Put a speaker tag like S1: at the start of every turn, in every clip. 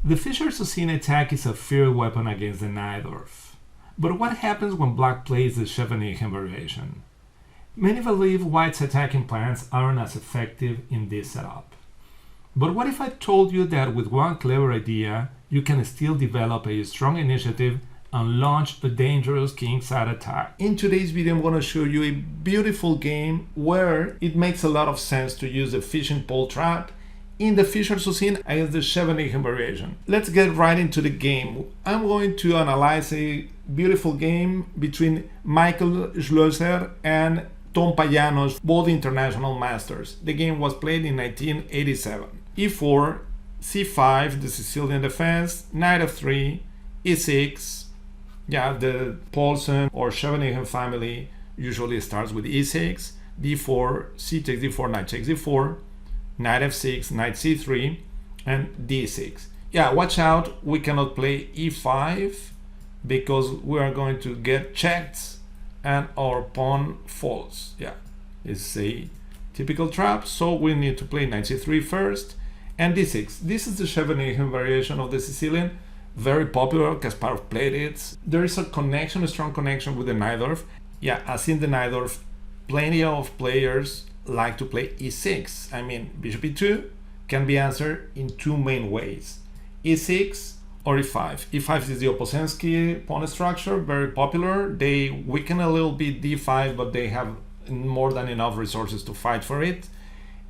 S1: The Fischer-Sozin Attack is a fair weapon against the Najdorf. But what happens when black plays the Scheveningen variation? Many believe white's attacking plans aren't as effective in this setup. But what if I told you that with one clever idea, you can still develop a strong initiative and launch a dangerous kingside attack? In today's video, I'm going to show you a beautiful game where it makes a lot of sense to use the fishing pole trap in the Fischer-Sozin against the Scheveningen variation. Let's get right into the game. I'm going to analyze a beautiful game between Michael Schlösser and Tom Payanos, both international masters. The game was played in 1987. e4, c5, the Sicilian defense, knight f3, e6. Yeah, the Paulsen or Scheveningen family usually starts with e6, d4, c takes d4, knight takes d4, knight f6, knight c3, and d6. Yeah, watch out, we cannot play e5 because we are going to get checked and our pawn falls. Yeah, it's a typical trap, so we need to play knight c3 first, and d6. This is the Scheveningen variation of the Sicilian, very popular. Kasparov played it. There is a connection, a strong connection with the Najdorf. Yeah, as in the Najdorf, plenty of players like to play e6. I mean, bishop e2 can be answered in two main ways: e6 or e5. e5 is the Opolsensky pawn structure, very popular. They weaken a little bit d5, but they have more than enough resources to fight for it.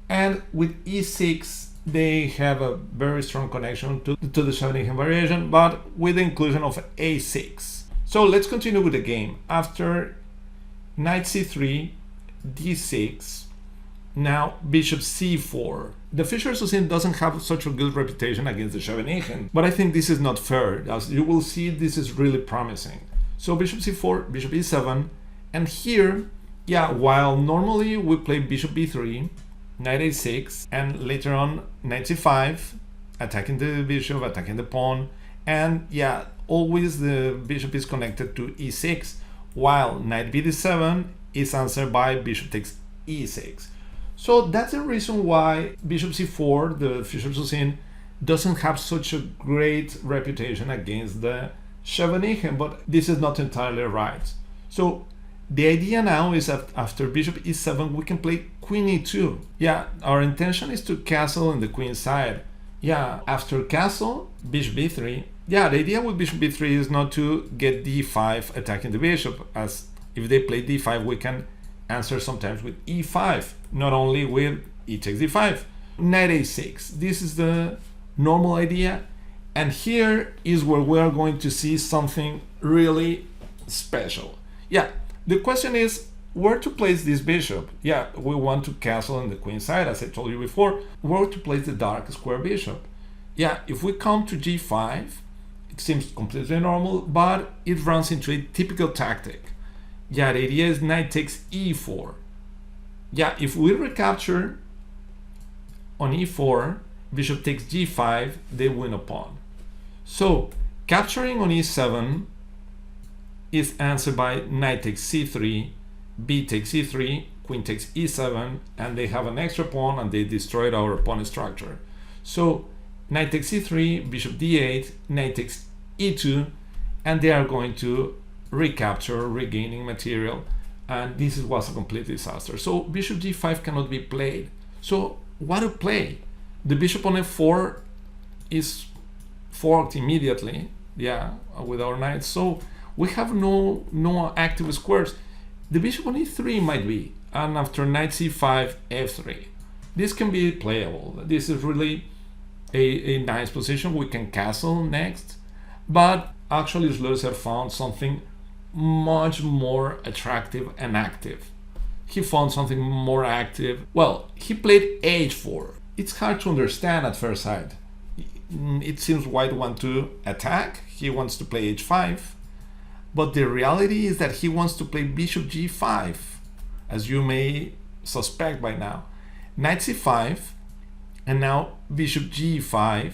S1: And with e6, they have a very strong connection to the Scheveningen variation, but with the inclusion of a6. So let's continue with the game. After knight c3, d6, now bishop c4. The Fischer-Sozin doesn't have such a good reputation against the Scheveningen, but I think this is not fair. As you will see, this is really promising. So bishop c4, bishop e7, and here, yeah, while normally we play bishop b3, knight a6, and later on knight c5, attacking the bishop, attacking the pawn, and yeah, always the bishop is connected to e6, while knight b7 is answered by bishop takes e6. So that's the reason why bishop c4, the Fischer-Sozin, doesn't have such a great reputation against the Scheveningen, but this is not entirely right. So the idea now is that after bishop e7, we can play queen e2. Yeah, our intention is to castle in the queen side. Yeah, after castle, bishop b3. Yeah, the idea with bishop b3 is not to get d5 attacking the bishop, as if they play d5, we can answer sometimes with e5, not only with e takes d5. Knight a6, this is the normal idea, and here is where we are going to see something really special. Yeah, the question is where to place this bishop. Yeah, we want to castle in the queen side, as I told you before. Where to place the dark square bishop? Yeah, if we come to g5, it seems completely normal, but it runs into a typical tactic. Yeah, the idea is knight takes e4. Yeah, if we recapture on e4, bishop takes g5, they win a pawn. So capturing on e7 is answered by knight takes c3, b takes e3, queen takes e7, and they have an extra pawn and they destroyed our pawn structure. So knight takes c3, bishop d8, knight takes e2, and they are going to recapture, regaining material, and this was a complete disaster. So bishop g5 cannot be played. So what to play? The bishop on f4 is forked immediately, yeah, with our knight. So we have no active squares. The bishop on e3 might be, and after knight c5, f3. This can be playable. This is really a nice position. We can castle next, but actually Schlösser found something much more attractive and active. He found something more active. Well, he played h4. It's hard to understand at first sight. It seems white wants to attack. He wants to play h5. But the reality is that he wants to play bishop g5, as you may suspect by now. Knight c5, and now bishop g5,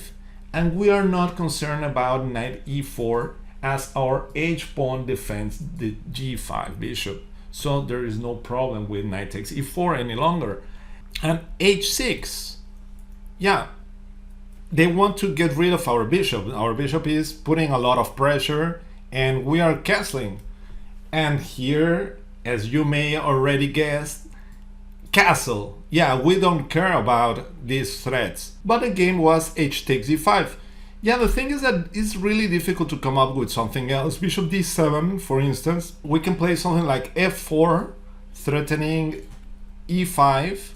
S1: and we are not concerned about knight e4, as our h-pawn defends the g5 bishop. So there is no problem with knight takes e4 any longer. And h6, yeah,
S2: they want to get rid of our bishop. Our bishop is putting a lot of pressure and we are castling. And here, as you may already guess, castle. Yeah, we don't care about these threats. But the game was h takes e5. Yeah, the thing is that it's really difficult to come up with something else. Bishop d7, for instance, we can play something like f4, threatening e5,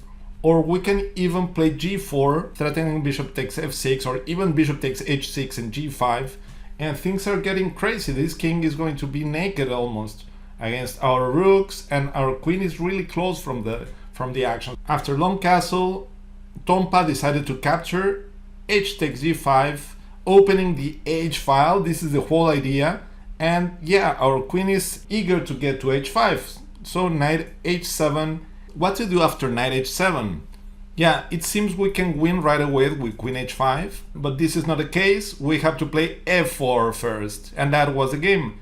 S2: or we can even play g4, threatening bishop takes f6, or even bishop takes h6 and g5, and things are getting crazy. This king is going to be naked almost against our rooks, and our queen is really close from the action. After long castle, Tompa decided to capture h takes g5, opening the h file. This is the whole idea, and yeah, our queen is eager to get to h5. So knight h7. What to do after knight h7? Yeah, it seems we can win right away with queen h5, but this is not the case. We have to play f4 first, and that was the game.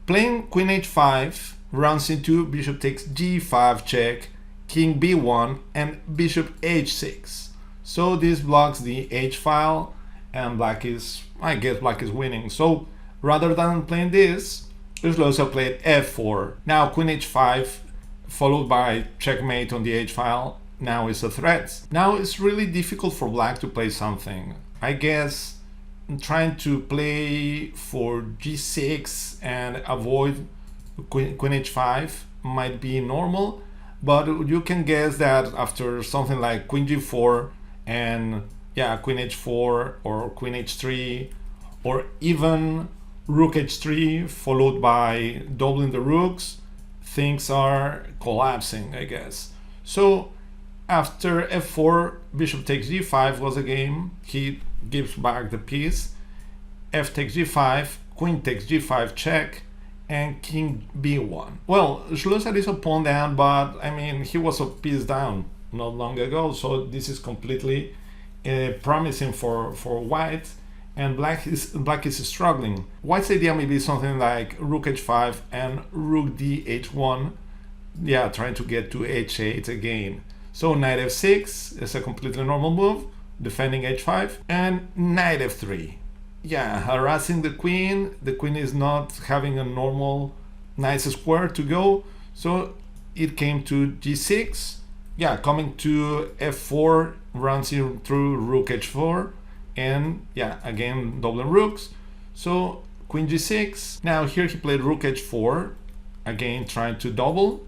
S2: Playing queen h5 runs into bishop takes g5 check, king b1, and bishop h6. So this blocks the h file, and I guess black is winning. So rather than playing this, Schloesser played f4. Now queen h5 followed by checkmate on the h file now is a threat. Now it's really difficult for black to play something. I guess trying to play for g6 and avoid queen h5 might be normal, but you can guess that after something like queen g4 and yeah, queen h4 or queen h3 or even rook h3 followed by doubling the rooks, things are collapsing, I guess. So after f4, bishop takes g5 was a game. He gives back the piece. F takes g5, queen takes g5 check, and king b1. Well, Schloesser is a pawn down, but I mean, he was a piece down not long ago, so this is completely promising for white, and black is struggling. White's idea may be something like rook h5 and rook d h1, yeah, trying to get to h8 again. So knight f6 is a completely normal move, defending h5, and knight f3. Yeah, harassing the queen. The queen is not having a normal nice square to go, so it came to g6. Yeah, coming to f4 runs in through rook h4, and yeah, again doubling rooks. So queen g6. Now here he played rook h4, again trying to double.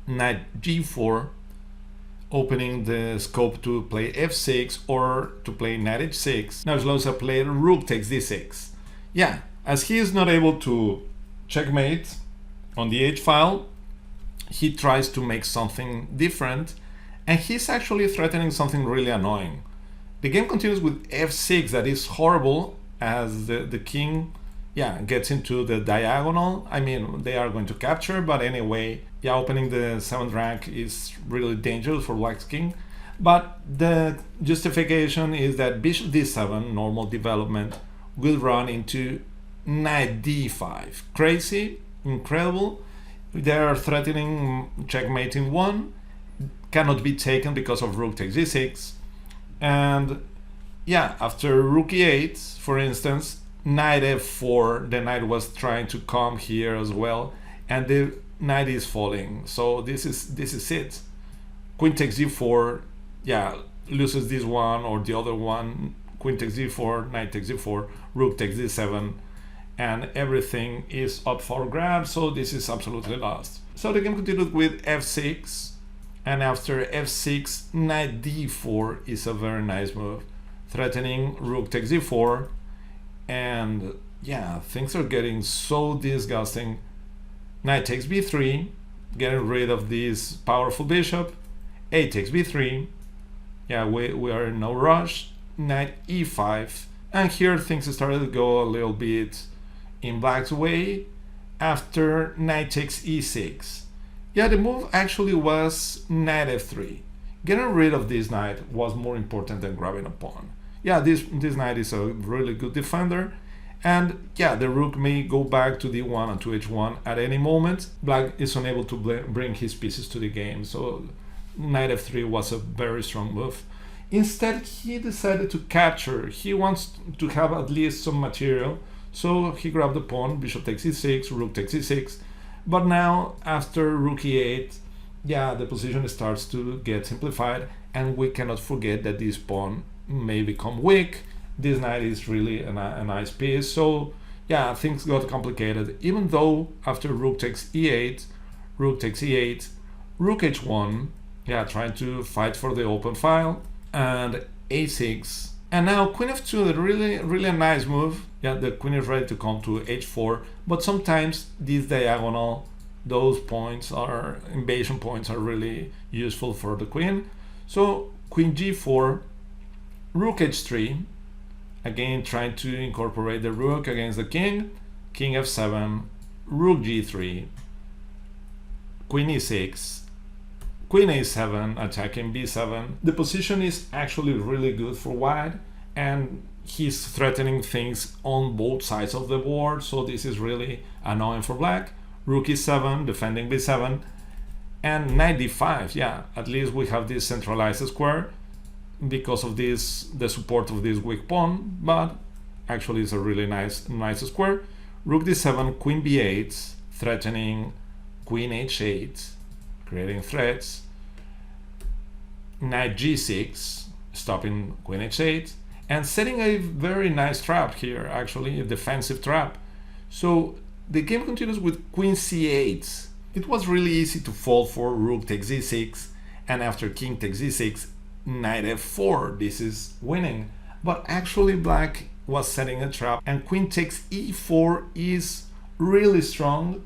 S2: Knight g4, opening the scope to play f6 or to play knight h6. Now Schloesser played rook takes d6. Yeah, as he is not able to checkmate on the h file, he tries to make something different, and he's actually threatening something really annoying. The game continues with f6, that is horrible, as the king, yeah, gets into the diagonal. I mean, they are going to capture, but anyway, yeah, opening the 7th rank is really dangerous for black's king. But the justification is that bishop d7, normal development, will run into knight d5. Crazy, incredible. They are threatening checkmate in 1, cannot be taken because of rook takes g6. And yeah, after rook e8, for instance, knight f4, the knight was trying to come here as well, and the knight is falling. So this is it. Queen takes g4, yeah, loses this one or the other one. Queen takes g4, knight takes g4, rook takes d7, and everything is up for grabs. So this is absolutely lost. So the game continued with f6, and after f6, knight d4 is a very nice move, threatening rook takes d4, and yeah, things are getting so disgusting. Knight takes b3, getting rid of this powerful bishop. A takes b3. Yeah, we are in no rush. Knight e5, and here things started to go a little bit in black's way after knight takes e6. Yeah, the move actually was knight f3. Getting rid of this knight was more important than grabbing a pawn. Yeah, this knight is a really good defender, and yeah, the rook may go back to d1 and to h1 at any moment. Black is unable to bring his pieces to the game, so knight f3 was a very strong move. Instead, he decided to capture. He wants to have at least some material. So he grabbed the pawn, bishop takes e6, rook takes e6. But now, after rook e8, yeah, the position starts to get simplified, and we cannot forget that this pawn may become weak. This knight is really a nice piece. So yeah, things got complicated, even though after rook takes e8, rook takes e8, rook h1, yeah, trying to fight for the open file, and a6, and now queen f2, really a nice move. Yeah, the queen is ready to come to h4, but sometimes this diagonal, those points are invasion points, are really useful for the queen. So queen g4, rook h3, again trying to incorporate the rook against the king, king f7, rook g3, queen e6, queen a7, attacking b7. The position is actually really good for white, and he's threatening things on both sides of the board, so this is really annoying for black. Rook e7, defending b7, and knight d5. Yeah, at least we have this centralized square because of this, the support of this weak pawn, but actually it's a really nice square. Rook d7, queen b8, threatening queen h8, creating threats. Knight g6, stopping queen h8, and setting a very nice trap here, actually a defensive trap. So the game continues with queen c8. It was really easy to fall for rook takes e6, and after king takes e6, knight f4. This is winning, but actually black was setting a trap, and queen takes e4 is really strong.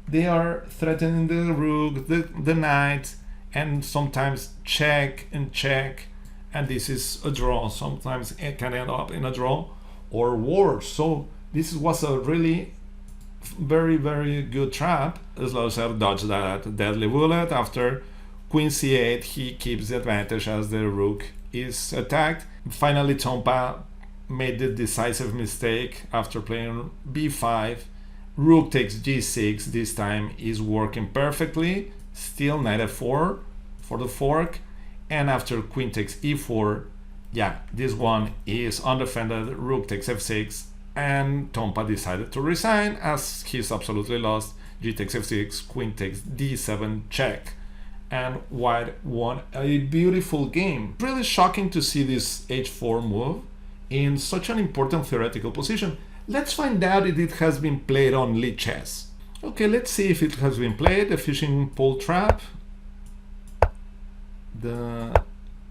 S2: They are threatening the rook, the knight, and sometimes check and check, and this is a draw. Sometimes it can end up in a draw or worse. So this was a really very good trap. Zlauser dodged that deadly bullet. After queen c8, he keeps the advantage as the rook is attacked. Finally, Tompa made the decisive mistake after playing b5. Rook takes g6. This time is working perfectly. Still knight f4 for the fork, and after queen takes e4, yeah, this one is undefended. Rook takes f6, and Tompa decided to resign as he's absolutely lost. G takes f6, queen takes d7, check, and white won a beautiful game. Really shocking to see this h4 move in such an important theoretical position. Let's find out if it has been played on Lichess. Okay, let's see if it has been played. The fishing pole trap, the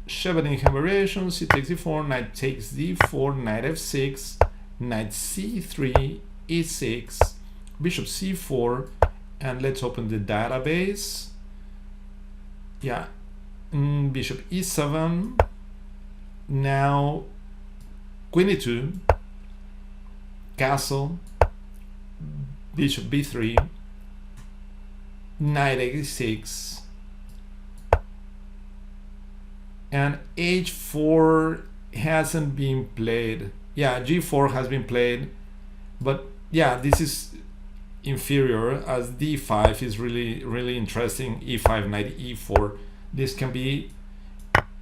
S2: Scheveningen variation, c takes e4, knight takes d4, knight f6, knight c3, e6, bishop c4, and let's open the database. Yeah, bishop e7, now queen e2, castle, bishop b3, knight a6, and h4 hasn't been played. Yeah, g4 has been played, but yeah, this is inferior as d5 is really interesting. e5, knight e4. This can be,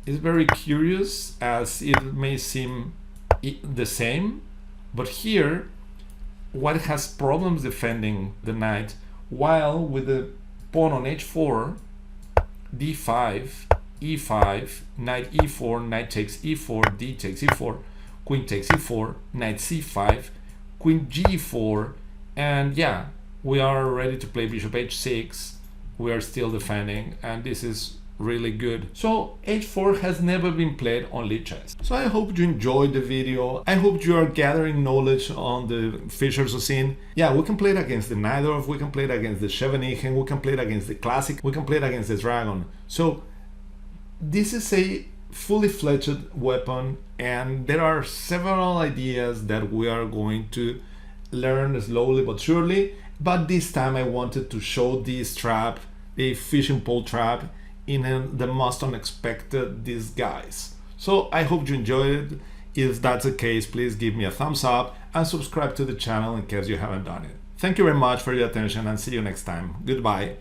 S2: is very curious as it may seem the same, but here white has problems defending the knight, while with the pawn on h4, d5, e5, knight e4, knight takes e4, d takes e4, queen takes e4, knight c5, queen g4, and yeah, we are ready to play bishop h6. We are still defending, and this is really good. So h4 has never been played on Lichess. So I hope you enjoyed the video. I hope you are gathering knowledge on the Fischer-Sozin. Yeah, we can play it against the Najdorf, we can play it against the Scheveningen, we can play it against the Classic, we can play it against the Dragon. So this is a fully fledged weapon, and there are several ideas that we are going to learn slowly but surely. But this time I wanted to show this trap, a fishing pole trap, in the most unexpected disguise. So I hope you enjoyed it. If that's the case, please give me a thumbs up and subscribe to the channel in case you haven't done it. Thank you very much for your attention, and see you next time. Goodbye.